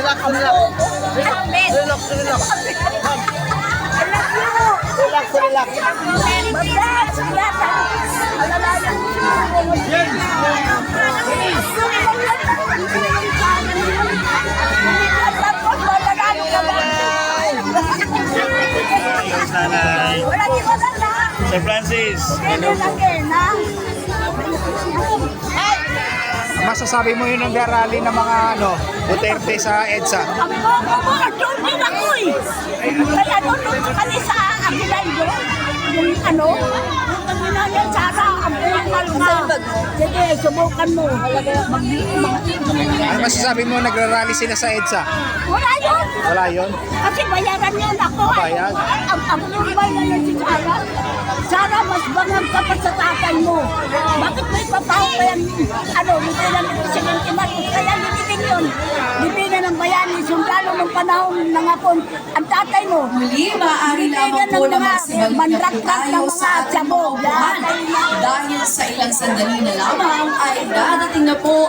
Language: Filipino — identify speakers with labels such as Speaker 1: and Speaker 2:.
Speaker 1: relax, relax. Relax, relax. Relax, relax.
Speaker 2: Nanay. Sir Francis.
Speaker 3: Masasabi mo yun ang rally ng mga Duterte sa EDSA?
Speaker 4: Doon din ako eh. Kaya doon kami sa Aguilar doon. Yung yung Sara, ang pumal na. Sige, subukan mo.
Speaker 3: Ano masasabi mo nagrarally sila sa EDSA?
Speaker 4: Wala yun.
Speaker 3: Wala yun?
Speaker 4: Kasi bayaran yun ako.
Speaker 3: Bayad?
Speaker 4: Ang pumal na yun si Sara. Sara, mas bangag ka pa sa tatay mo. Bakit may papaho pa yan? Lipinan ng Presidente Marcos. Kaya libigin yun. Lipinan ng bayani. Sundalo ng panahon ng hapon. Ang tatay mo.
Speaker 5: Muli, maaari lamang po na magsibag tayo sa ating mga upuan dahil sa ilang sandali na lamang ay dadating na po